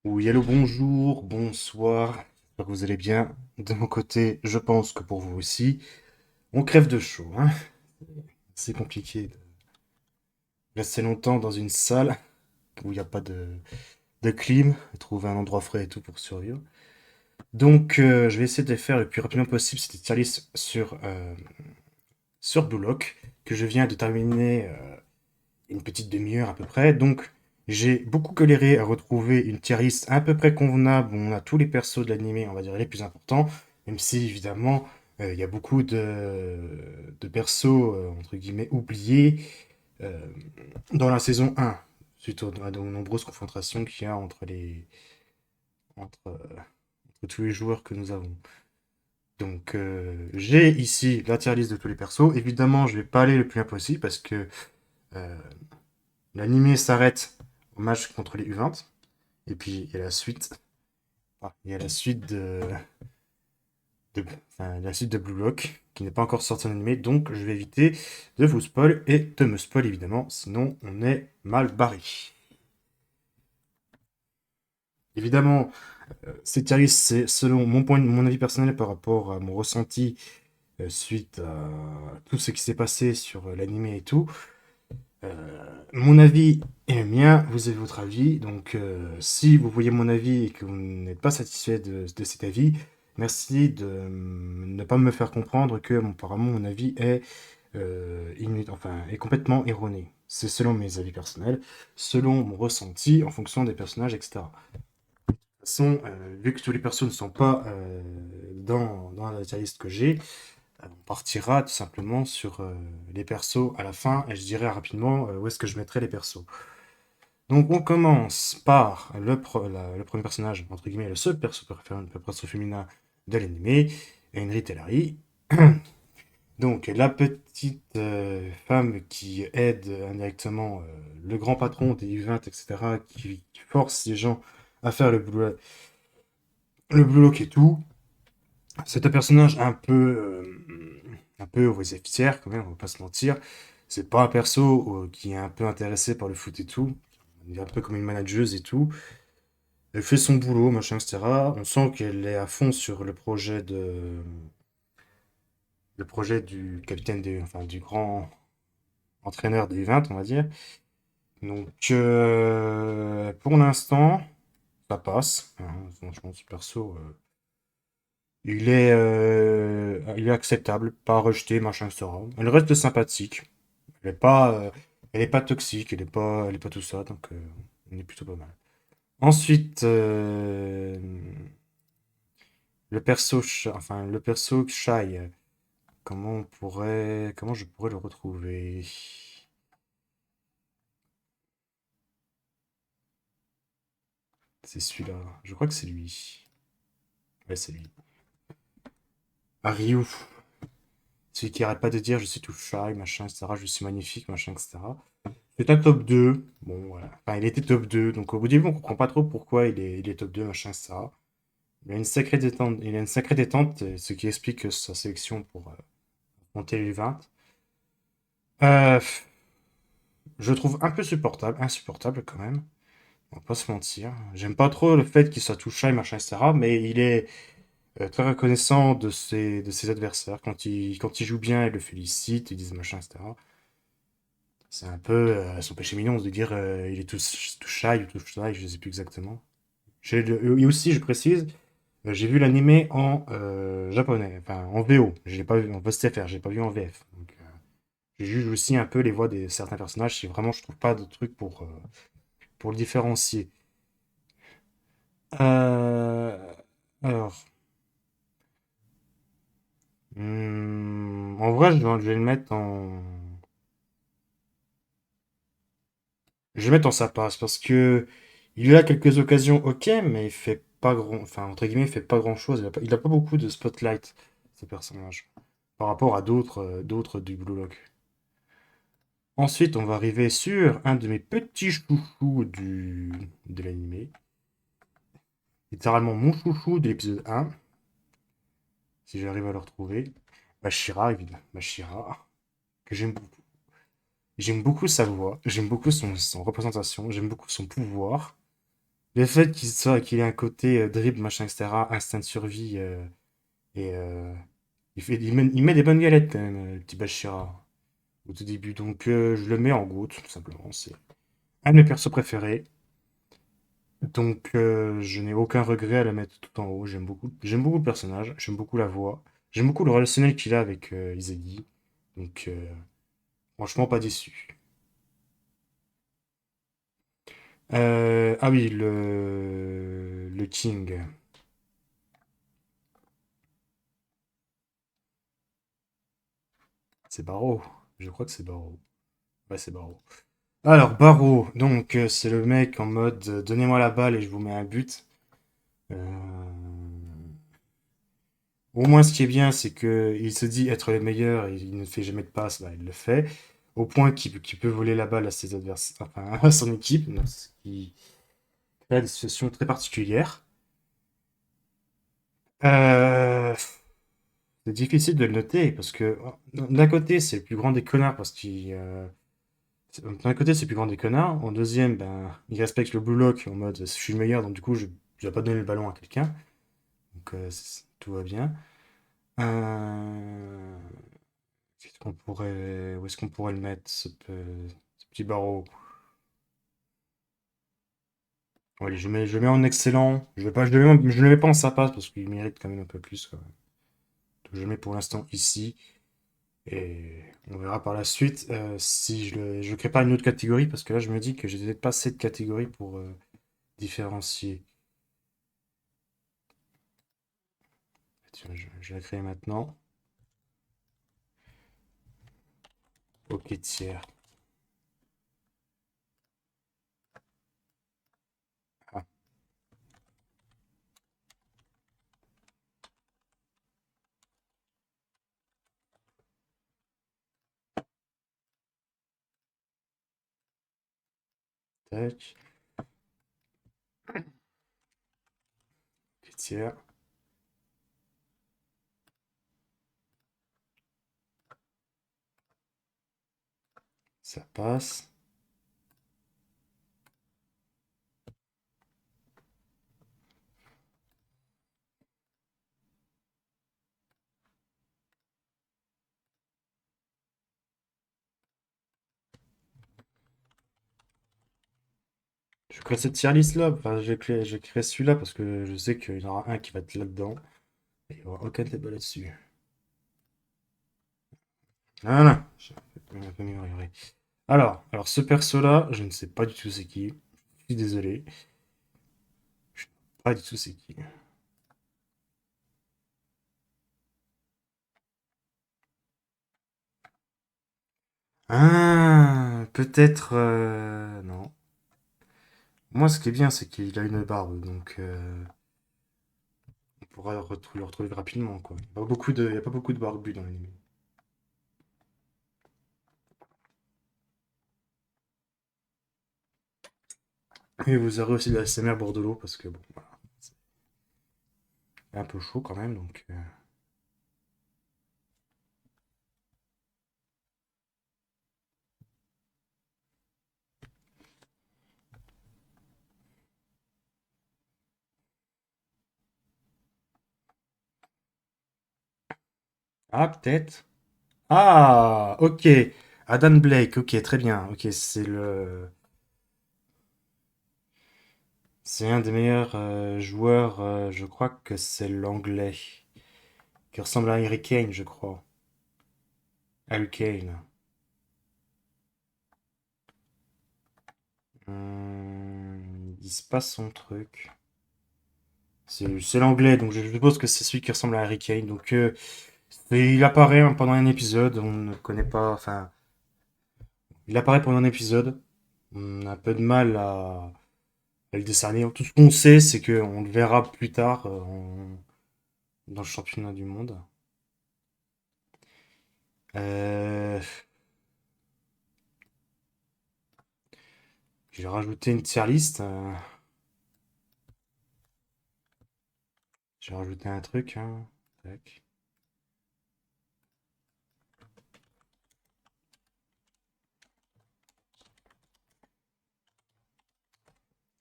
Oui, hello, bonjour, bonsoir, j'espère que vous allez bien. De mon côté, je pense que pour vous aussi. On crève de chaud, hein. C'est compliqué de rester longtemps dans une salle où il n'y a pas de clim, et trouver un endroit frais et tout pour survivre. Donc, je vais essayer de faire le plus rapidement possible cette tier list sur Blue Lock, que je viens de terminer une petite demi-heure à peu près. Donc, j'ai beaucoup galéré à retrouver une tier list à peu près convenable où on a tous les persos de l'animé, on va dire les plus importants, même si évidemment il y a beaucoup de persos entre guillemets oubliés euh, dans la saison 1, suite aux nombreuses confrontations qu'il y a entre tous les joueurs que nous avons. Donc j'ai ici la tier list de tous les persos. Évidemment, je vais pas aller le plus loin possible parce que euh, l'animé s'arrête au match contre les U20. Et puis il y a la suite. Il y a la suite enfin, la suite de Blue Lock qui n'est pas encore sortie en animé. Donc je vais éviter de vous spoil et de me spoil évidemment. Sinon on est mal barré. Évidemment, cette tier list, c'est selon mon avis personnel par rapport à mon ressenti suite à tout ce qui s'est passé sur l'animé et tout. Mon avis est le mien, vous avez votre avis. Donc, si vous voyez mon avis et que vous n'êtes pas satisfait de cet avis, merci de ne pas me faire comprendre que apparemment mon avis est, enfin, est complètement erroné. C'est selon mes avis personnels, selon mon ressenti, en fonction des personnages, etc. De toute façon, vu que tous les persos ne sont pas dans la tier list que j'ai, on partira tout simplement sur les persos à la fin et je dirai rapidement où est-ce que je mettrai les persos. Donc on commence par le premier personnage, entre guillemets, le seul perso féminin de l'anime, Henry Tellari. Donc la petite femme qui aide indirectement le grand patron des U20, etc., qui force les gens à faire le boulot qui est tout. C'est un personnage un peu fier quand même, on va pas se mentir. C'est pas un perso qui est un peu intéressé par le foot et tout. Elle est un peu comme une manageuse et tout. Elle fait son boulot, machin, etc. On sent qu'elle est à fond sur le projet du capitaine enfin, du grand entraîneur des U20, on va dire. Donc, pour l'instant, ça passe, hein. Franchement, ce perso, il est acceptable, pas rejeté, machin, etc. Elle reste sympathique. Elle est pas toxique, elle est pas tout ça, donc on est plutôt pas mal. Ensuite, le perso Shy, comment je pourrais le retrouver? C'est celui-là. Je crois que c'est lui. Ouais, c'est lui. Ah, Ryu. Celui qui arrête pas de dire je suis tout shy, machin, etc. Je suis magnifique, machin, etc. C'est un top 2. Bon, voilà. Enfin, il était top 2. Donc, au début, on comprend pas trop pourquoi il est top 2, machin, etc. Il a une sacrée détente, ce qui explique sa sélection pour monter les 20. Euh, je le trouve un peu insupportable quand même. On va pas se mentir. J'aime pas trop le fait qu'il soit tout shy, machin, etc. Mais il est très reconnaissant de ses adversaires. Quand il joue bien, il le félicite, il dit machin, etc. C'est un peu son péché mignon de dire il est tout shy ou tout shy, je sais plus exactement. Et aussi, je précise, j'ai vu l'animé en japonais, enfin en VO. Je l'ai pas vu en VSTFR, j'ai pas vu en VF. Donc, je juge aussi un peu les voix de certains personnages si vraiment je trouve pas de trucs pour le différencier. Euh, alors, en vrai, je vais le mettre en. Je vais le mettre en sa place parce que il a quelques occasions, ok, mais il fait pas grand. Enfin, entre guillemets, il fait pas grand chose. Il a pas beaucoup de spotlight, ce personnage, par rapport à d'autres du Blue Lock. Ensuite, on va arriver sur un de mes petits chouchous de l'animé. Littéralement mon chouchou de l'épisode 1, si j'arrive à le retrouver. Bashira, évidemment. Bashira, que j'aime beaucoup. J'aime beaucoup sa voix, j'aime beaucoup son représentation, j'aime beaucoup son pouvoir. Le fait qu'il ait un côté dribble, machin, etc., instinct de survie, et il met des bonnes galettes quand même, le petit Bachira, au tout début. Donc je le mets en GOAT, tout simplement. C'est un de mes persos préférés. Donc je n'ai aucun regret à le mettre tout en haut. J'aime beaucoup le personnage, j'aime beaucoup la voix, j'aime beaucoup le relationnel qu'il a avec Izagi. Donc franchement pas déçu. Ah oui, le King. C'est Barreau. Je crois que c'est Barreau. Ouais, c'est Barreau. Alors, Barreau, donc c'est le mec en mode donnez-moi la balle et je vous mets un but. Euh, Au moins, ce qui est bien, c'est que il se dit être le meilleur et il ne fait jamais de passe, bah, il le fait. Au point qu'il peut voler la balle à ses adversaires, enfin à son équipe, donc, ce qui crée des situations très particulières. Euh, c'est difficile de le noter parce que d'un côté, c'est le plus grand des connards parce qu'il d'un côté, c'est le plus grand des connards. En deuxième, ben, il respecte le blue lock en mode je suis le meilleur, donc du coup, je ne vais pas donner le ballon à quelqu'un. Donc tout va bien. Euh, où est-ce qu'on pourrait le mettre, ce petit barreau? Allez, je le mets en excellent. Je le mets pas en sa passe parce qu'il mérite quand même un peu plus, quand même. Donc, je le mets pour l'instant ici. Et on verra par la suite si je crée pas une autre catégorie parce que là, je me dis que j'ai peut-être pas assez de catégories pour différencier. Tiens, je vais la créer maintenant. Ok, tiers. Ah, tac. Ok, tiers. Ça passe. Je crée cette tier list là. Enfin, je crée celui-là parce que je sais qu'il y en aura un qui va être là-dedans. Et il n'y aura aucun débat là-dessus. Voilà. J'ai un peu amélioré. Alors, ce perso-là, je ne sais pas du tout c'est qui. Je suis désolé. Je sais pas du tout c'est qui. Ah, peut-être. Non. Moi, ce qui est bien, c'est qu'il a une barbe, donc on pourra le retrouver rapidement, quoi. Il y a pas beaucoup de barbus dans l'anime. Et vous aurez aussi de la SMR Bordelot, parce que bon, voilà, c'est un peu chaud quand même, donc. Ah, peut-être. Ah, ok. Adam Blake, ok, très bien. Ok, c'est un des meilleurs joueurs. Je crois que c'est l'anglais qui ressemble à Harry Kane, je crois. Harry Kane. Il se passe son truc. C'est l'anglais, donc je suppose que c'est celui qui ressemble à Harry Kane. Donc il apparaît hein, pendant un épisode. On ne connaît pas. Enfin, il apparaît pendant un épisode. On a un peu de mal à le décerner. Tout ce qu'on sait, c'est qu'on le verra plus tard dans le championnat du monde. Euh, je vais rajouter une tier list. Je vais rajouter un truc, hein. Tac.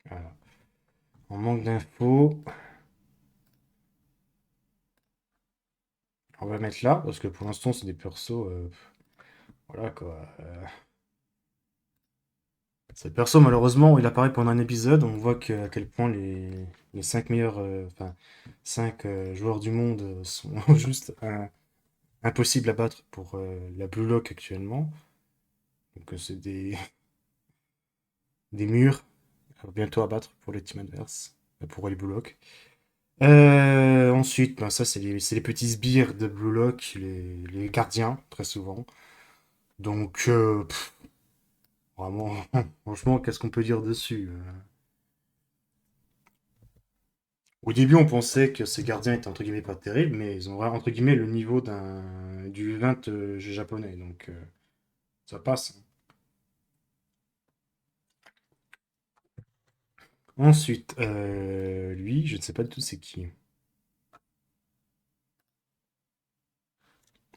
Voilà. En manque d'infos, on va mettre là, parce que pour l'instant, c'est des persos. Voilà quoi. Ce perso, malheureusement, il apparaît pendant un épisode. On voit à quel point les 5 meilleurs, enfin, 5 joueurs du monde sont juste impossibles à battre pour la Blue Lock actuellement. Donc, c'est des murs bientôt à battre pour les teams adverses, pour les Blue Lock. Ensuite, ben, ça, c'est les petits sbires de Blue Lock, les gardiens, très souvent. Donc, vraiment, franchement, qu'est-ce qu'on peut dire dessus? Au début, on pensait que ces gardiens étaient entre guillemets pas terribles, mais ils ont entre guillemets le niveau du 20 japonais, donc ça passe. Ensuite, lui, je ne sais pas du tout c'est qui.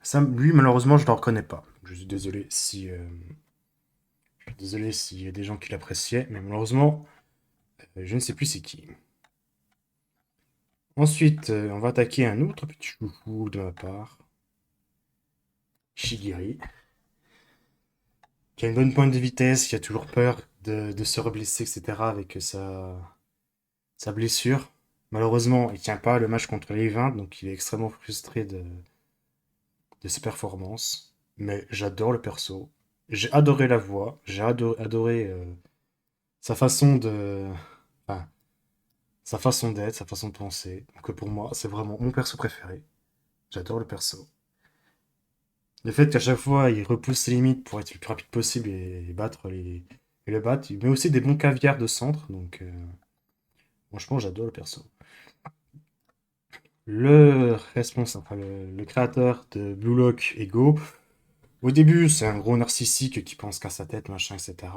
Ça, lui, malheureusement, je ne le reconnais pas. Je suis désolé s'il y a des gens qui l'appréciaient, mais malheureusement, je ne sais plus c'est qui. Ensuite, on va attaquer un autre petit chouchou de ma part, Shigiri, qui a une bonne pointe de vitesse, qui a toujours peur de se reblesser, etc. avec sa blessure. Malheureusement, il tient pas le match contre les 20, donc il est extrêmement frustré de ses performances. Mais j'adore le perso. J'ai adoré la voix, j'ai adoré sa façon enfin, sa façon d'être, sa façon de penser. Donc pour moi, c'est vraiment mon perso préféré. J'adore le perso. Le fait qu'à chaque fois, il repousse ses limites pour être le plus rapide possible et le battre. Il met aussi des bons caviars de centre, donc franchement, j'adore le perso. Le responsable, enfin, le créateur de Blue Lock et Go, au début, c'est un gros narcissique qui pense qu'à sa tête, machin, etc.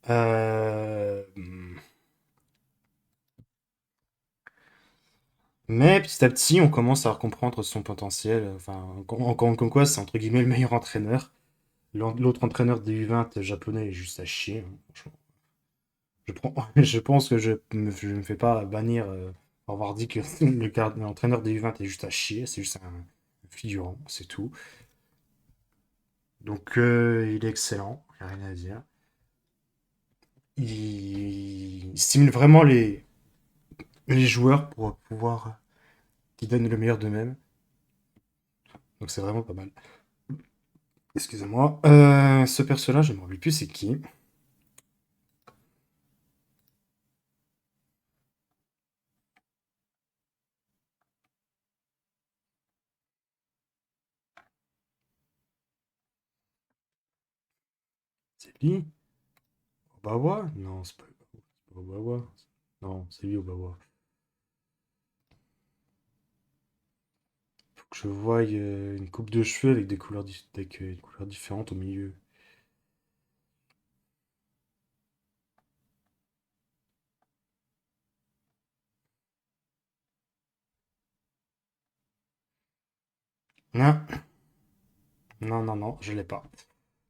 Euh, Mais petit à petit, on commence à comprendre son potentiel. Enfin, encore comme quoi, c'est entre guillemets le meilleur entraîneur. L'autre entraîneur des U20 japonais est juste à chier, hein, franchement. Je pense que je me fais pas bannir pour avoir dit que l'entraîneur des U20 est juste à chier. C'est juste un figurant, c'est tout. Donc, il est excellent, il n'y a rien à dire. Il stimule vraiment les joueurs pour pouvoir qu'ils donnent le meilleur d'eux-mêmes. Donc, c'est vraiment pas mal. Excusez-moi. Ce perso-là, je ne me rappelle plus c'est qui. C'est lui? Obawa? Non, c'est pas Obawa. Non, c'est lui Obawa. Faut que je voie une coupe de cheveux avec des couleurs différentes au milieu. Non, non, non, non, je l'ai pas.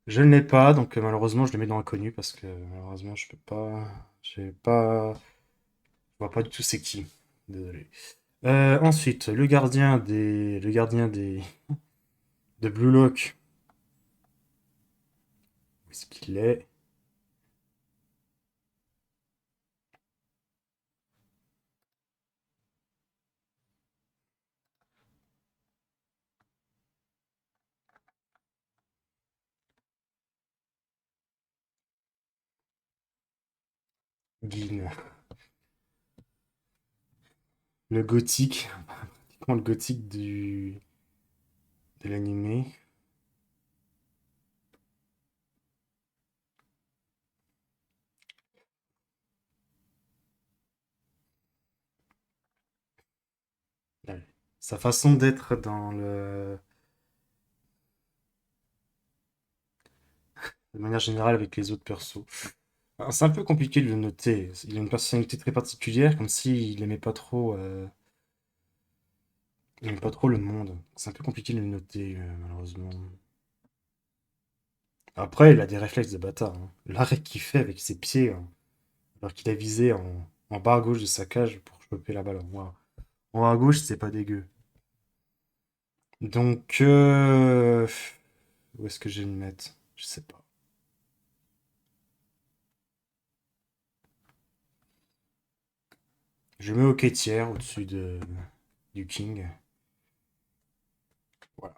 Je ne l'ai pas, donc malheureusement, je le mets dans inconnu parce que malheureusement, je peux pas. J'ai pas. Je vois pas du tout c'est qui. Désolé. Ensuite, le gardien de Blue Lock. Où est-ce qu'il est? Gin. Le gothique. Pratiquement le gothique de l'animé. Ouais. Sa façon d'être de manière générale avec les autres persos. Alors, c'est un peu compliqué de le noter. Il a une personnalité très particulière, comme s'il aimait pas trop, il aimait pas trop le monde. C'est un peu compliqué de le noter, malheureusement. Après, il a des réflexes de bâtard, hein. L'arrêt qu'il fait avec ses pieds, hein, alors qu'il a visé en. En bas à gauche de sa cage pour choper la balle. En haut à gauche, c'est pas dégueu. Donc, où est-ce que je vais le mettre? Je sais pas. Je mets au tiers au-dessus du King. Voilà.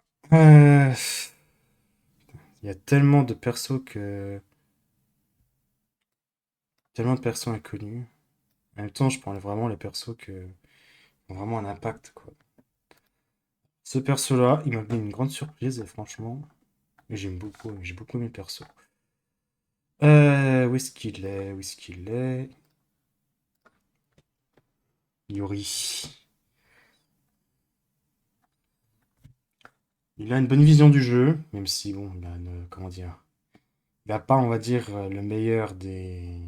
Il y a tellement de persos que... Tellement de persos inconnus. En même temps, je prends vraiment les persos qui ont vraiment un impact, quoi. Ce perso-là, il m'a donné une grande surprise, et franchement, j'ai beaucoup aimé le perso. Où est-ce qu'il est? Où est-ce qu'il est? Yuri. Il a une bonne vision du jeu, même si, bon, comment dire, il a pas, on va dire, le meilleur des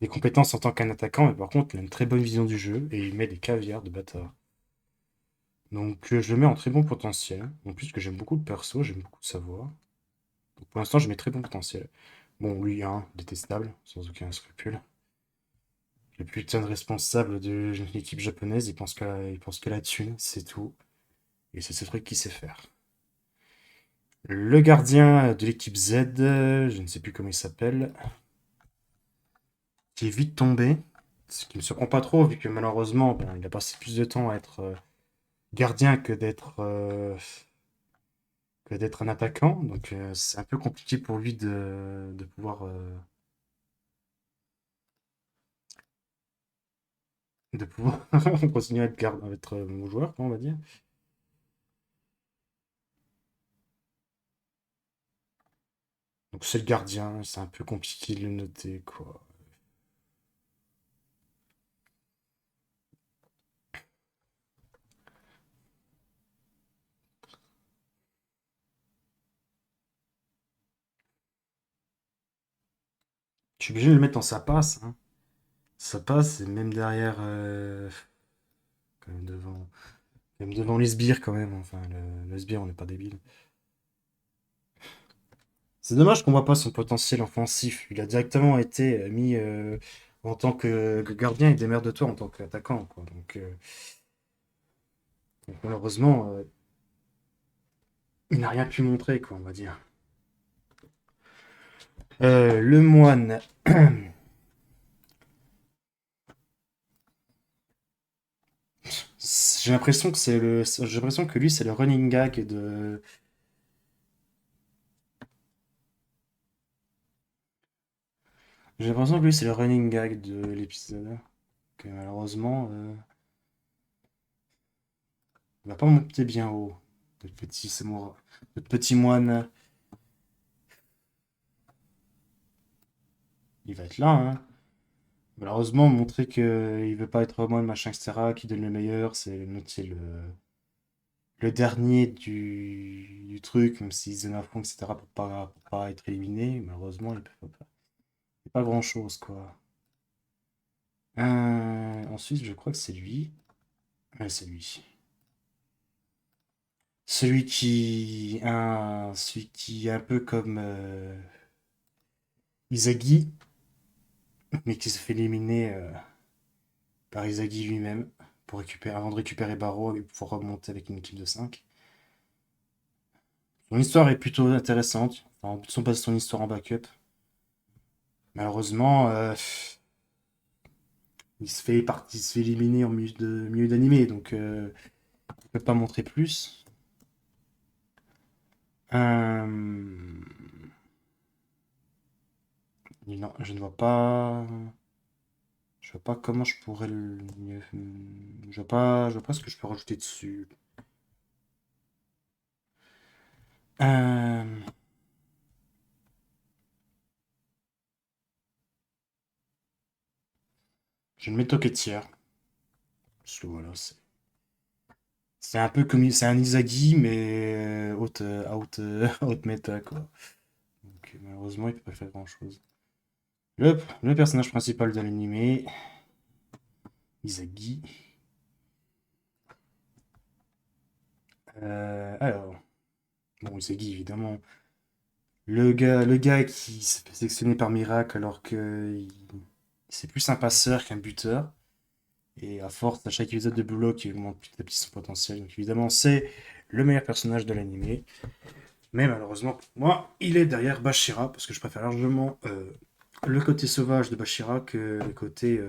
compétences en tant qu'un attaquant, mais par contre, il a une très bonne vision du jeu et il met des caviars de bâtard. Donc, je le mets en très bon potentiel. En plus, que j'aime beaucoup le perso, j'aime beaucoup sa voix. Donc, pour l'instant, je mets très bon potentiel. Bon, lui, hein, détestable, sans aucun scrupule. Le putain de responsable de l'équipe japonaise, il pense que la thune, c'est tout. Et c'est ce truc qu'il sait faire. Le gardien de l'équipe Z, je ne sais plus comment il s'appelle, qui est vite tombé. Ce qui me surprend pas trop, vu que malheureusement, ben, il a passé plus de temps à être gardien que d'être un attaquant. Donc c'est un peu compliqué pour lui de pouvoir, de pouvoir continuer à à être mon joueur, quoi, on va dire. Donc c'est le gardien, c'est un peu compliqué de le noter, quoi. Je suis obligé de le mettre dans sa passe, hein. Sa passe, et même derrière, quand même devant, même devant les sbires, quand même. Enfin, le sbire, on n'est pas débile. C'est dommage qu'on voit pas son potentiel offensif. Il a directement été mis en tant que gardien et démerde-toi en tant qu'attaquant, quoi. Donc, malheureusement, il n'a rien pu montrer, quoi, on va dire. Le moine. J'ai l'impression que lui, c'est le running gag de. J'ai l'impression que lui, c'est le running gag de l'épisode. Que malheureusement, il va pas monter bien haut. Notre petit samouraï. Notre petit moine. Il va être là, hein. Malheureusement, montrer qu'il veut pas être moine, machin, etc., qu'il donne le meilleur, c'est le dernier du truc, même s'il se donne à fond, etc., pour pas être éliminé. Malheureusement, il peut pas. C'est pas grand-chose, quoi. Ensuite, je crois que c'est lui. Ouais, c'est lui. Celui qui est un peu comme Izagi, mais qui se fait éliminer par Izagi lui-même avant de récupérer Barrow et pouvoir remonter avec une équipe de 5. Son histoire est plutôt intéressante. Enfin, on passe son histoire en backup. Malheureusement, il se fait éliminer en milieu d'animé, donc il peut pas montrer plus. Euh, non, je vois pas comment je pourrais le mieux. Je vois pas ce que je peux rajouter dessus. Euh, je vais le mettre au tiers. Parce que voilà, c'est un peu comme c'est un Izagi, mais haute méta, quoi. Donc malheureusement, il peut pas faire grand-chose. Le personnage principal de l'anime, Izagi. Alors, bon, Izagi, évidemment. Le gars qui s'est fait sélectionner par miracle alors que C'est plus un passeur qu'un buteur. Et à force, à chaque épisode de Blue Lock, il augmente petit à petit son potentiel. Donc évidemment, c'est le meilleur personnage de l'anime. Mais malheureusement, pour moi, il est derrière Bashira, parce que je préfère largement le côté sauvage de Bashira que le côté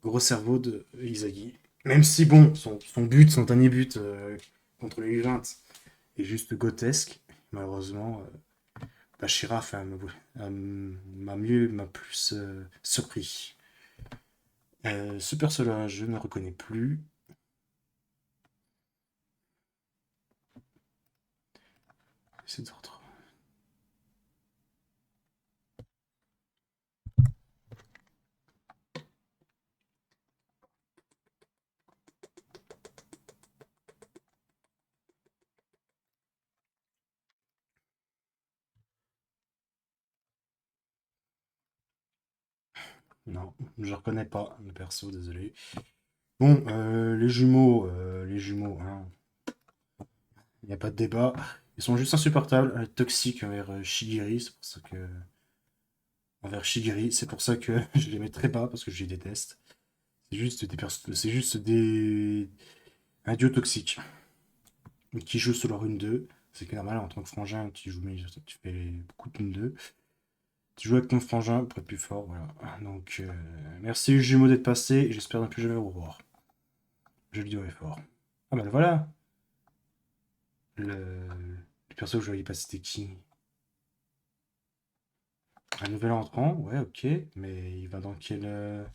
gros cerveau de Izagi. Même si, bon, son dernier but contre les U20 est juste grotesque, malheureusement, Bashira m'a plus surpris. Ce perso-là, je ne reconnais plus. C'est d'autres. Non, je ne reconnais pas le perso, désolé. Bon, les jumeaux, hein, il n'y a pas de débat. Ils sont juste insupportables, toxiques envers Shigiri, c'est pour ça que... Envers Shigiri, c'est pour ça que je les mets très bas, parce que je les déteste. C'est juste des... Un duo toxique, qui joue sur leur rune 2. C'est que normal, en tant que frangin, tu fais beaucoup de rune 2. Tu joues avec ton frangin pour être plus fort, voilà. Donc, merci jumeaux d'être passés, et j'espère ne plus jamais vous revoir. Je le dirai fort. Ah bah voilà. Le perso que je voyais pas, c'était qui? Un nouvel entrant, ouais, ok. Mais il va dans quelle...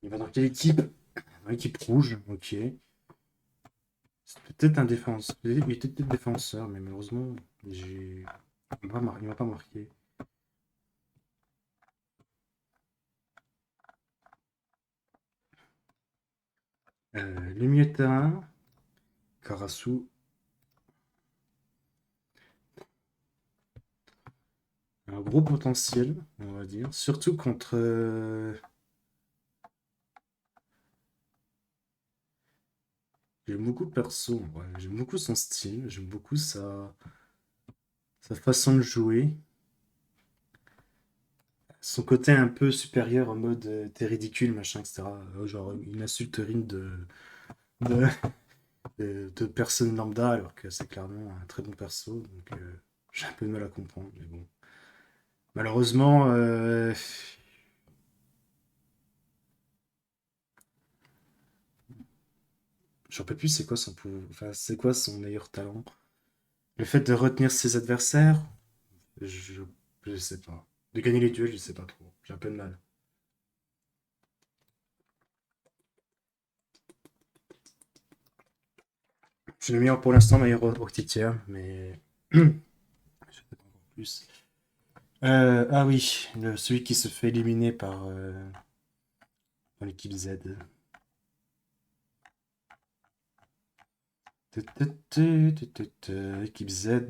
Il va dans quelle équipe? Dans l'équipe rouge, ok. C'est peut-être un défenseur. Il était peut-être défenseur, mais malheureusement, j'ai... Il m'a pas marqué. Le milieu de terrain, Karasu, un gros potentiel, on va dire. Surtout contre... J'aime beaucoup le perso, ouais. J'aime beaucoup son style, j'aime beaucoup sa façon de jouer. Son côté un peu supérieur en mode t'es ridicule, machin, etc. Genre une insulte de, de personne lambda, alors que c'est clairement un très bon perso. Donc j'ai un peu de mal à comprendre, mais bon. Malheureusement, je ne rappelle plus enfin, c'est quoi son meilleur talent. Le fait de retenir ses adversaires, je, je sais pas. De gagner les duels, je sais pas trop. J'ai un peu de mal. Je suis le meilleur pour l'instant, meilleur Octitier, mais je sais pas encore plus. Ah oui, celui qui se fait éliminer par dans l'équipe Z. Équipe Z.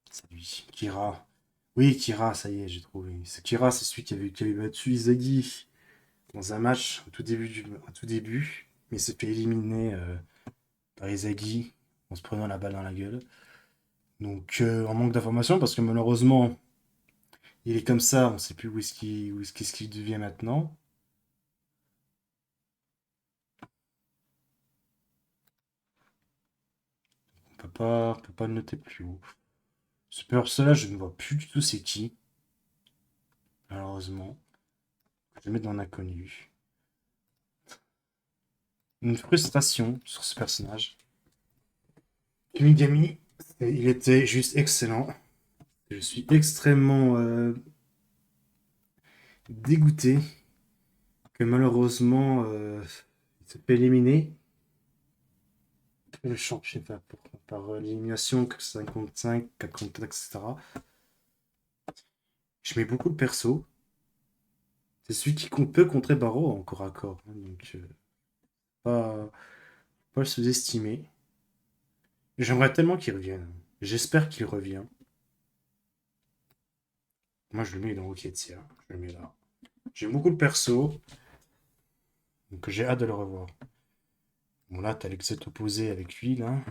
C'est lui, Kira. Oui, Kira, ça y est, j'ai trouvé. C'est Kira, c'est celui qui avait battu Izagi dans un match au tout début. Mais il s'est fait éliminer par Izagi en se prenant la balle dans la gueule. Donc, en manque d'informations, parce que malheureusement, il est comme ça, on sait plus qu'est-ce qu'il devient maintenant. On peut pas le noter plus haut. Ce perso-là, je ne vois plus du tout c'est qui, malheureusement. Je vais le mettre dans l'inconnu. Une frustration sur ce personnage. Kimigami, il était juste excellent. Je suis extrêmement dégoûté que malheureusement il se fait éliminer. Le champion par élimination 5 contre 5, 4 contre 4, etc. Je mets beaucoup de perso. C'est celui qui peut contrer Barreau en corps à corps, hein, donc pas, pas le sous-estimer. J'aimerais tellement qu'il revienne. J'espère qu'il revient. Moi, je le mets dans Rocket, je le mets là. J'aime beaucoup le perso, donc j'ai hâte de le revoir. Bon, là, t'as l'exet opposé avec lui, là.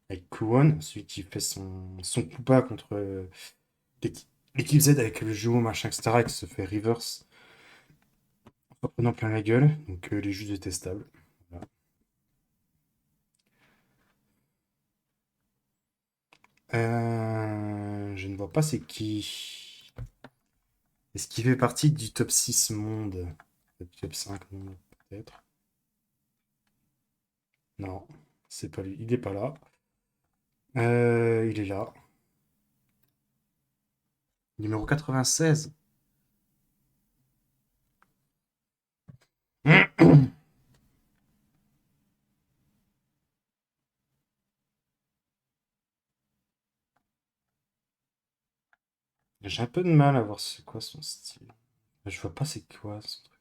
Avec Kuon, celui qui fait son coup bas contre L'équipe Z avec le jumeau, machin, etc., qui se fait reverse en prenant plein la gueule. Donc, il est juste détestable. Voilà. Je ne vois pas c'est qui. Est-ce qu'il fait partie du top 6 monde? Top 5 monde, peut-être. Non, c'est pas lui. Il est pas là. Il est là. Numéro 96. J'ai un peu de mal à voir c'est quoi son style. Je vois pas c'est quoi son truc.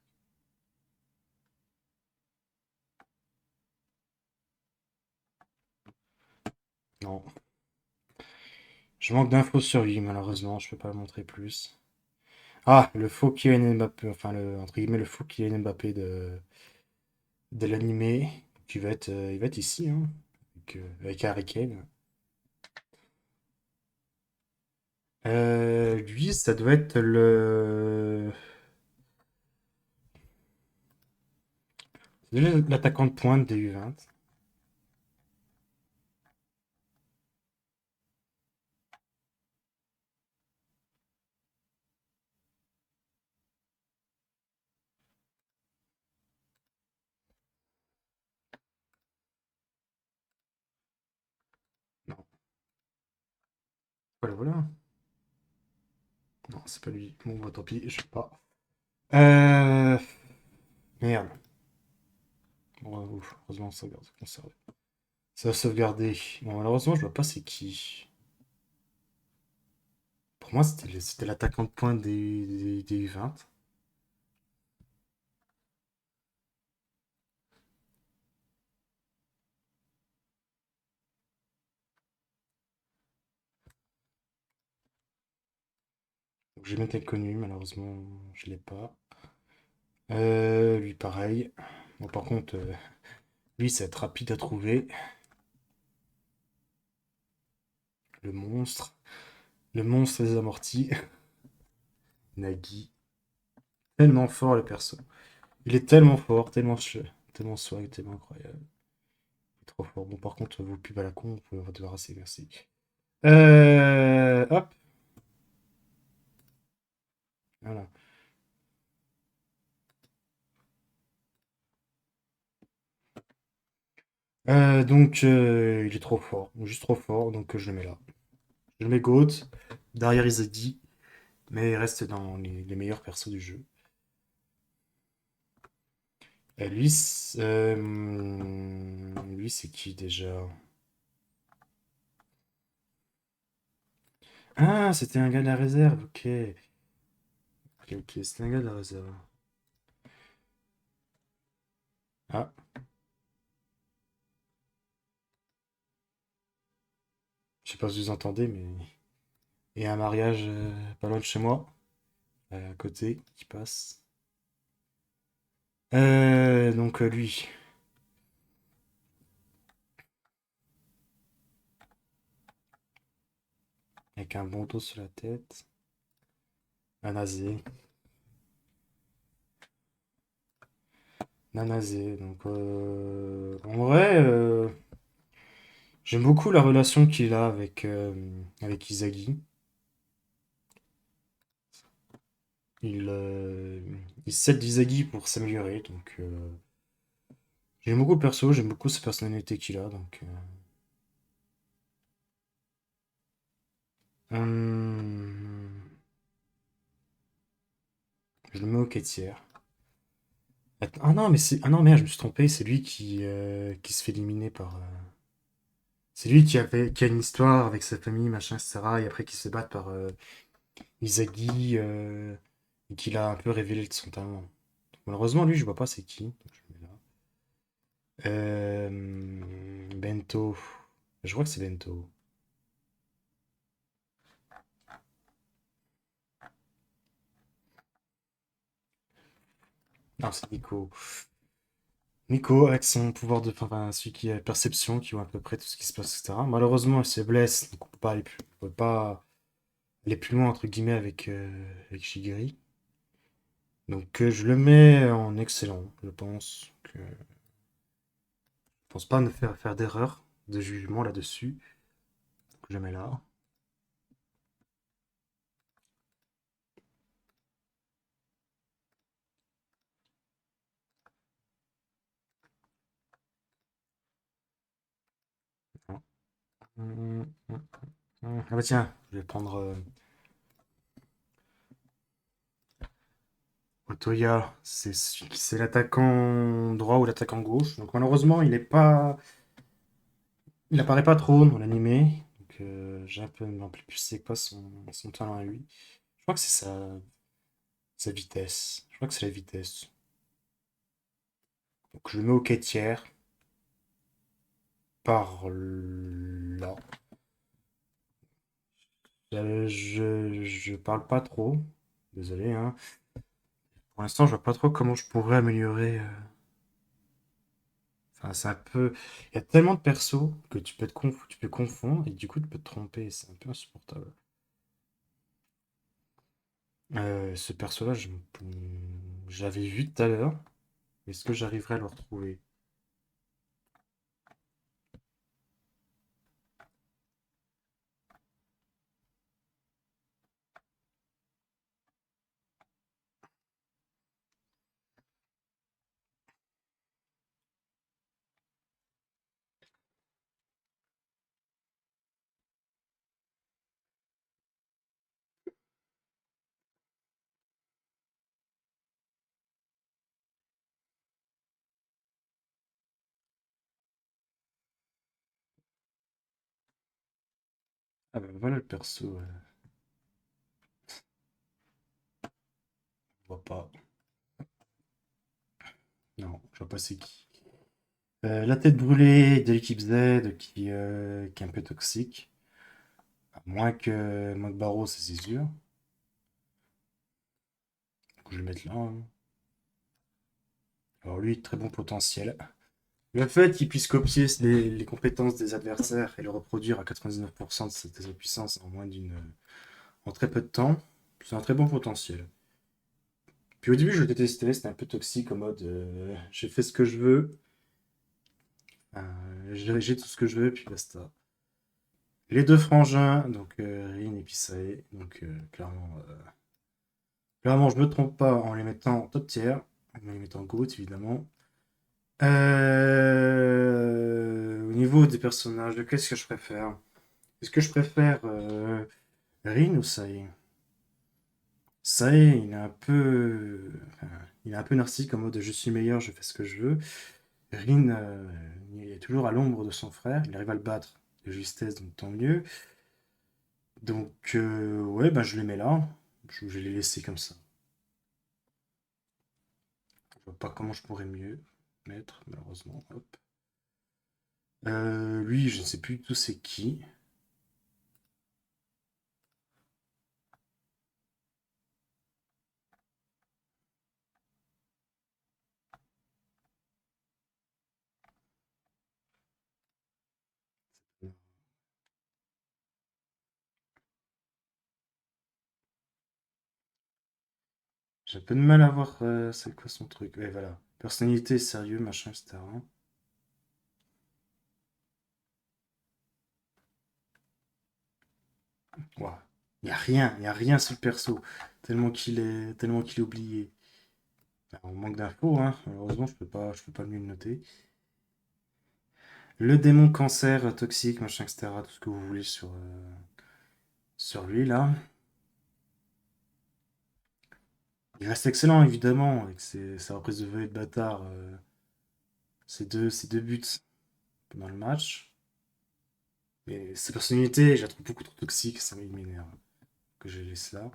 Non. Je manque d'infos sur lui, malheureusement. Je peux pas le montrer plus. Ah, le faux Kylian Mbappé. Enfin, entre guillemets, le faux Kylian Mbappé de l'animé. Il va être ici, hein. Avec Harry Kane. Lui, ça doit être l'attaquant de pointe des U20. Non, voilà, voilà. Non, c'est pas lui. Bon, bah, tant pis, je sais pas. Euh... Merde. Bon, ouf, heureusement, ça sauvegarde, conservé. Ça va sauvegarder. Bon, malheureusement, je vois pas c'est qui. Pour moi, c'était l'attaquant de pointe des U20. Donc, j'ai même connu, malheureusement, je l'ai pas. Lui, pareil. Bon, par contre, lui, ça va être rapide à trouver. Le monstre. Le monstre des amortis. Nagui. Tellement fort, le perso. Il est tellement fort, tellement swag, tellement incroyable. Il est trop fort. Bon, par contre, vos pubs à la con, vous pouvez vous débarrasser, merci. Hop, voilà. Donc, il est trop fort, juste trop fort, donc je le mets là. Je le mets GOAT, derrière Izadi, mais il reste dans les meilleurs persos du jeu. Lui, c'est qui déjà? Ah, c'était un gars de la réserve, ok. Ok, ok, c'était un gars de la réserve. Ah, je sais pas si vous entendez, mais il y a un mariage pas loin de chez moi, à côté, qui passe. Donc lui, avec un bandeau sur la tête, un nasé, un nasé. Donc en vrai, j'aime beaucoup la relation qu'il a avec Izagi. Il, euh, il s'aide d'Izagi pour s'améliorer, donc j'aime beaucoup le perso, j'aime beaucoup sa personnalité qu'il a, donc je le mets au quêtière. Ah non, ah non, merde, je me suis trompé, c'est lui qui se fait éliminer par. C'est lui qui a une histoire avec sa famille, machin, etc. Et après qui se bat par Izagi et qu'il a un peu révélé de son talent. Malheureusement, lui, je vois pas c'est qui. Donc, je le mets là. Bento. Je crois que c'est Bento. Non, c'est Nico. Nico, avec son pouvoir de. Enfin, celui qui a perception, qui voit à peu près tout ce qui se passe, etc. Malheureusement, elle se blesse, donc on peut pas aller plus loin, entre guillemets, avec Shigiri. Donc je le mets en excellent. Je pense pas ne faire d'erreur de jugement là-dessus. Donc je le mets là. Ah bah tiens, je vais prendre Otoya. C'est l'attaquant droit ou l'attaquant gauche. Donc malheureusement, il apparaît pas trop dans l'animé. Donc j'ai un peu me rappelle plus c'est quoi son talent à lui. Je crois que c'est sa vitesse. Je crois que c'est la vitesse. Donc je le mets au quai-tiers. Par là. Je parle pas trop. Désolé, hein. Pour l'instant, je vois pas trop comment je pourrais améliorer. Enfin, c'est un peu. Il y a tellement de persos que tu peux confondre et du coup, tu peux te tromper. C'est un peu insupportable. Ce perso-là, je l'avais vu tout à l'heure. Est-ce que j'arriverai à le retrouver? Ah ben voilà le perso. Je vois pas. Non, je vois pas c'est qui. La tête brûlée de l'équipe Z qui est un peu toxique. Moins que Barrow, ça, c'est sûr. Donc, je vais le mettre là, hein. Alors lui, très bon potentiel. Le fait qu'il puisse copier les compétences des adversaires et le reproduire à 99% de sa puissance en très peu de temps, c'est un très bon potentiel. Puis au début, je le détestais, c'était un peu toxique en mode je fais ce que je veux, j'ai tout ce que je veux, puis basta. Les deux frangins, donc Rin et Pisae, donc clairement, je me trompe pas en les mettant en top tier, en les mettant en GOAT évidemment. Au niveau des personnages, qu'est-ce que je préfère? Est-ce que je préfère Rin ou Sae? Sae, il est un peu narcissique en mode je suis meilleur, je fais ce que je veux. Rin, il est toujours à l'ombre de son frère, il arrive à le battre de justesse, donc tant mieux. Donc ouais, bah, je les mets là. Je vais les laisser comme ça. Je vois pas comment je pourrais mieux mettre, malheureusement. Hop. Lui, je ne sais plus du tout c'est qui. J'ai un peu de mal à voir c'est quoi son truc. Ouais, voilà. Personnalité, sérieux, machin, etc. Ouah. Il y a rien sur le perso. Tellement qu'il est oublié. Ben, on manque d'infos, hein. Malheureusement, je peux pas mieux le noter. Le démon cancer toxique, machin, etc. Tout ce que vous voulez sur lui, là. Il reste excellent, évidemment, avec sa reprise de volée de bâtard. Ses deux buts pendant le match. Mais sa personnalité, je la trouve beaucoup trop toxique, ça m'énerve. Que je laisse là.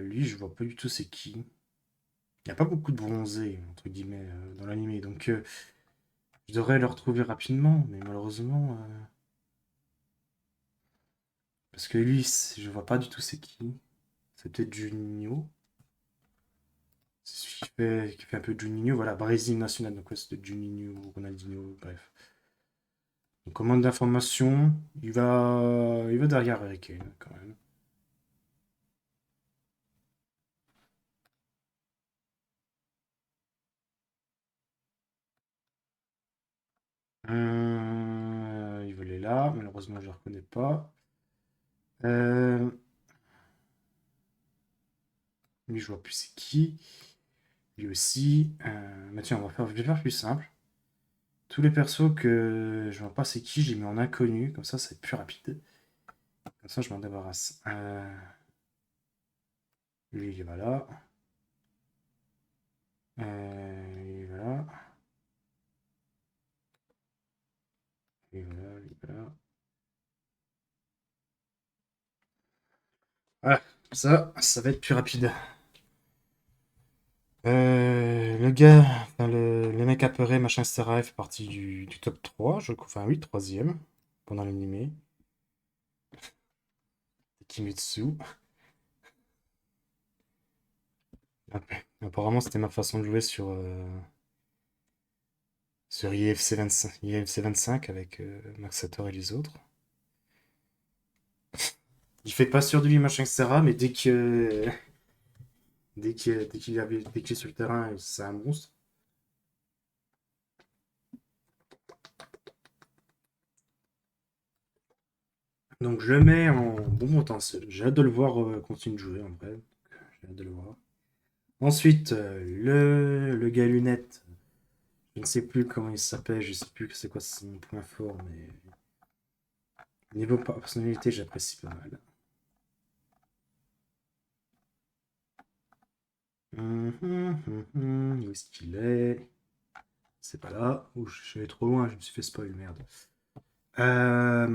Lui, je vois pas du tout c'est qui. Il n'y a pas beaucoup de bronzés, entre guillemets, dans l'animé. Donc, je devrais le retrouver rapidement, mais malheureusement. Parce que lui, je vois pas du tout c'est qui. C'est peut-être Juninho. C'est celui qui fait un peu Juninho. Voilà, Brésil national. Donc, ouais, c'est peut-être Juninho, Ronaldinho, bref. Donc, commande d'information, il va derrière Harry Kane, quand même. Il volait là, malheureusement je ne le reconnais pas. Euh, Lui, je vois plus c'est qui. Lui aussi. Mais tiens, je vais faire plus simple. Tous les persos que je vois pas c'est qui, j'ai mis en inconnu, comme ça va être plus rapide. Comme ça, je m'en débarrasse. Lui, il va là. Il va là. Il va là, il va là. Voilà, ça va être plus rapide. Le gars, enfin, le mec apeuré, machin, etc., il fait partie du top 3, je crois. Enfin, oui, troisième, pendant l'animé. Kimetsu. Apparemment, c'était ma façon de jouer sur IFC 25 avec Maxator et les autres. Il fait pas sûr de lui, machin, etc., mais dès qu'il est sur le terrain, c'est un monstre. Donc je le mets en bon potentiel. J'ai hâte de le voir continuer de jouer en vrai. J'ai hâte de le voir. Ensuite, le gars lunette. Je ne sais plus comment il s'appelle, je sais plus c'est quoi son point fort, mais niveau personnalité, j'apprécie pas mal. Où est-ce qu'il est? C'est pas là. Ouh, je suis allé trop loin, je me suis fait spoil, merde. Euh,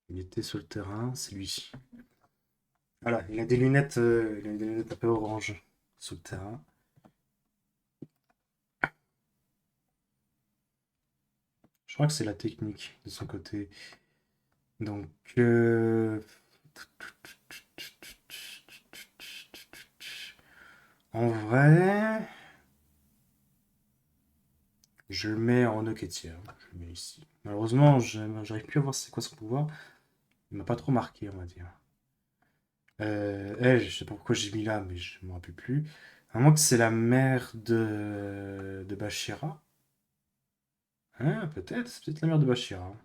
Il était sur le terrain, c'est lui. Voilà, il a des lunettes un peu orange sur le terrain. Je crois que c'est la technique de son côté. Donc, en vrai, je le mets en Noquetière. Je le mets ici. Malheureusement, j'arrive plus à voir c'est quoi son pouvoir. Il m'a pas trop marqué, on va dire. Elle, je sais pas pourquoi j'ai mis là, mais je me rappelle plus. À moins que c'est la mère de Bashira. Hein, peut-être, c'est peut-être la mère de Bashira.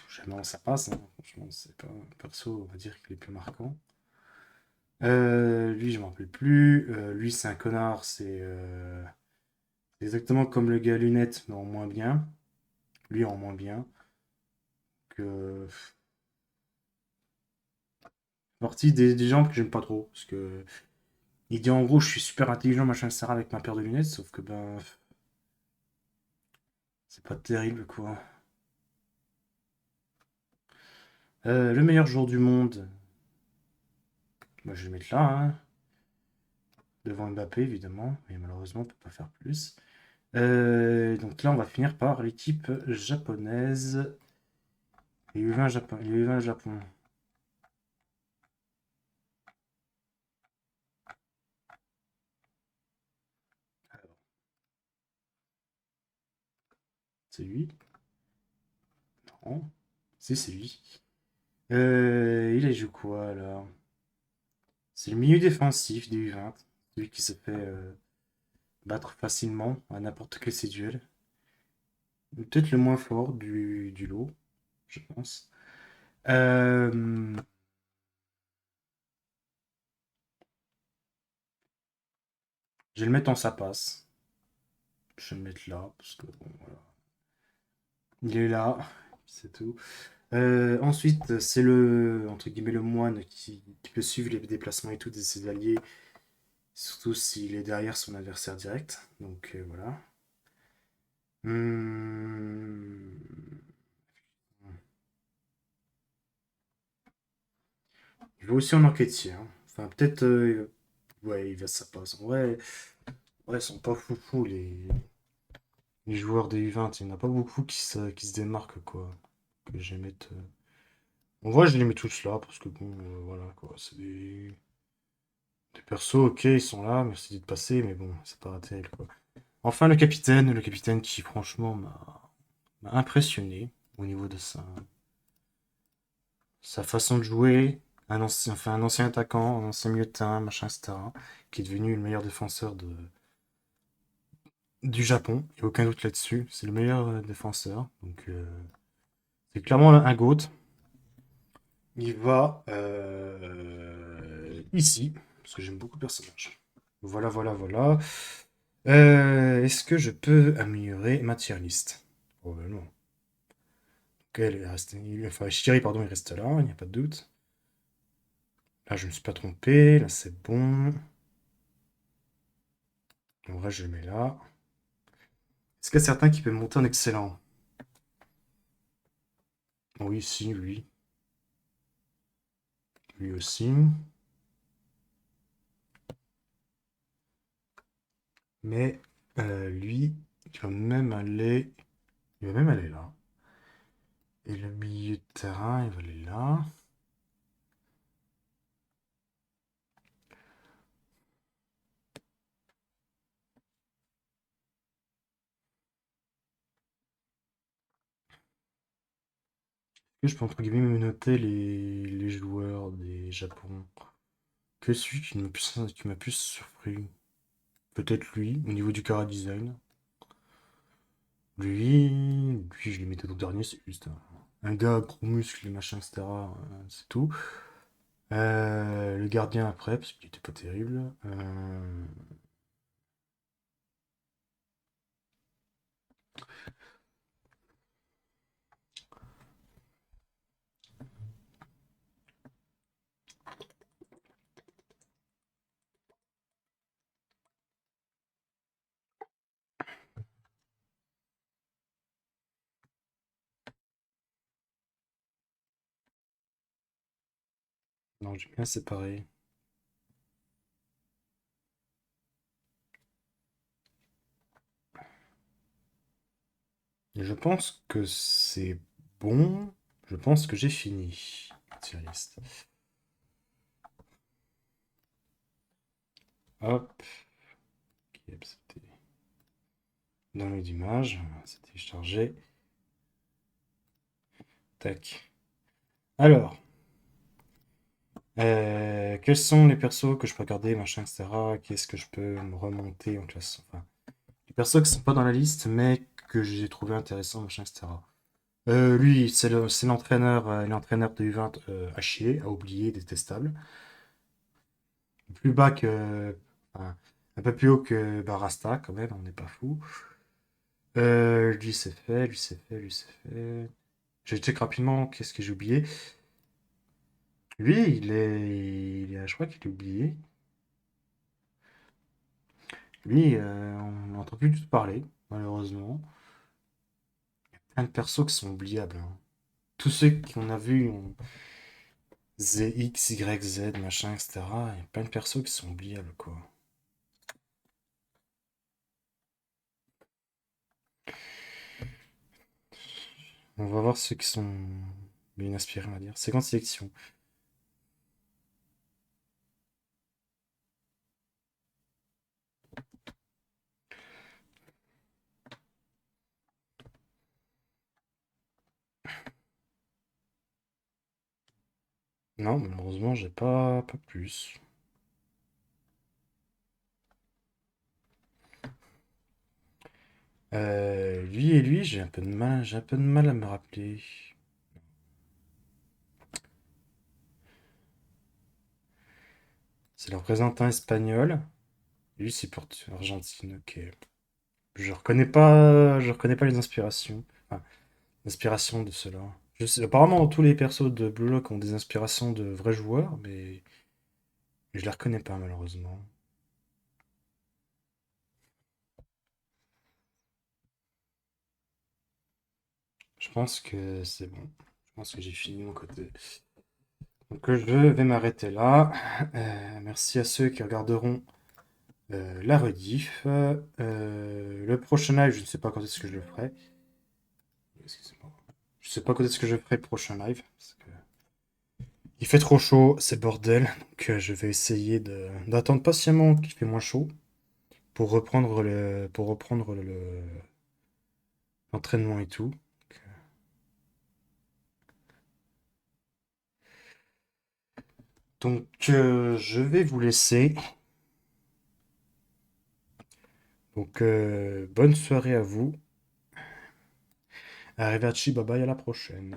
Jamais ça passe, hein. Franchement, c'est pas un perso, on va dire qu'il est plus marquant. Lui, je m'en rappelle plus. Lui, c'est un connard, c'est exactement comme le gars à lunettes, mais en moins bien. Lui, en moins bien. Que partie des gens que j'aime pas trop. Parce que il dit en gros, je suis super intelligent, machin, etc. avec ma paire de lunettes, sauf que ben, c'est pas terrible, quoi. Le meilleur joueur du monde, moi je vais le mettre là, hein, devant Mbappé évidemment, mais malheureusement on peut pas faire plus. Donc là on va finir par l'équipe japonaise. Il y a eu 20 Japon. Il y a eu 20 Japon. Alors, c'est lui? Non. Si, c'est lui. Il a joué quoi là? C'est le milieu défensif des U20. Celui qui se fait battre facilement à n'importe quel ses duels. Peut-être le moins fort du lot, je pense. Euh, je vais le mettre en sa passe. Je vais le mettre là, parce que bon, voilà. Il est là, c'est tout. Ensuite, c'est entre guillemets, le moine qui peut suivre les déplacements et tout de ses alliés, surtout s'il est derrière son adversaire direct. Donc voilà. Hum, Il va aussi en enquêtier, hein. Enfin, peut-être. Ouais, il va sa passe. Ouais, ouais, ils sont pas foufou les joueurs des U20. Il n'y en a pas beaucoup qui se démarquent, quoi. que je vais mettre. En vrai, je les mets tous là parce que bon, voilà quoi. C'est des persos, ok, ils sont là, merci d'être passé, mais bon, c'est pas terrible quoi. Enfin, le capitaine qui franchement m'a impressionné au niveau de sa façon de jouer. Un ancien attaquant, un ancien milieu de terrain, machin, etc. Qui est devenu le meilleur défenseur du Japon. Il n'y a aucun doute là-dessus. C'est le meilleur défenseur. Donc, c'est clairement un GOAT. Il va ici, parce que j'aime beaucoup le personnage. Voilà, voilà, voilà. Est-ce que je peux améliorer ma tier list? Oh, ben non. Ok, enfin, Shiri, pardon, il reste là, il n'y a pas de doute. Là, je ne me suis pas trompé. Là, c'est bon. En vrai, je le mets là. Est-ce qu'il y a certains qui peuvent monter en excellent? Oui, si, lui. Lui aussi. Mais lui, il va même aller là. Et le milieu de terrain, il va aller là. Et je peux entre guillemets me noter les joueurs des Japon. Que celui qui m'a plus surpris? Peut-être lui, au niveau du chara design. Lui, je l'ai mis tout dernier, c'est juste un gars gros muscles, machin, etc. C'est tout. Le gardien après, parce qu'il était pas terrible. Non, j'ai bien séparé. Je pense que c'est bon. Je pense que j'ai fini. Tier list. Hop. Ok, c'était dans les images. C'est téléchargé. Tac. Alors, quels sont les persos que je peux regarder, machin, etc. Qu'est-ce que je peux me remonter en classe? Enfin, les persos qui sont pas dans la liste, mais que j'ai trouvé intéressants, machin, etc. Lui, c'est l'entraîneur de U20 à chier, à oublier, détestable. Plus bas que. Enfin, un peu plus haut que Barasta, quand même, on n'est pas fou. Lui, c'est fait, lui, c'est fait, lui, c'est fait. Je check rapidement, qu'est-ce que j'ai oublié? Lui, je crois qu'il est oublié. Lui, on n'entend plus du tout parler, malheureusement. Plein de persos qui sont oubliables, hein. Tous ceux qu'on a vus, Z, X, Y, Z, machin, etc. Il y a plein de persos qui sont oubliables, quoi. On va voir ceux qui sont bien inspirés, on va dire. Séquence sélection. Non, malheureusement, j'ai pas plus. Lui et lui, j'ai un peu de mal à me rappeler. C'est le représentant espagnol. Lui, c'est pour Argentine, ok. Je reconnais pas les inspirations. Enfin, l'inspiration de ceux-là. Apparemment, tous les persos de Blue Lock ont des inspirations de vrais joueurs, mais je les reconnais pas, malheureusement. Je pense que c'est bon. Je pense que j'ai fini de mon côté. Donc, je vais m'arrêter là. Merci à ceux qui regarderont la rediff. Le prochain live, je ne sais pas quand est-ce que je le ferai. Excusez-moi. Je sais pas quand est-ce que je ferai le prochain live. Parce que il fait trop chaud, c'est le bordel. Donc je vais essayer d'attendre patiemment qu'il fait moins chaud pour reprendre l'entraînement et tout. Donc je vais vous laisser. Donc bonne soirée à vous. Arrivederci, bye bye, à la prochaine.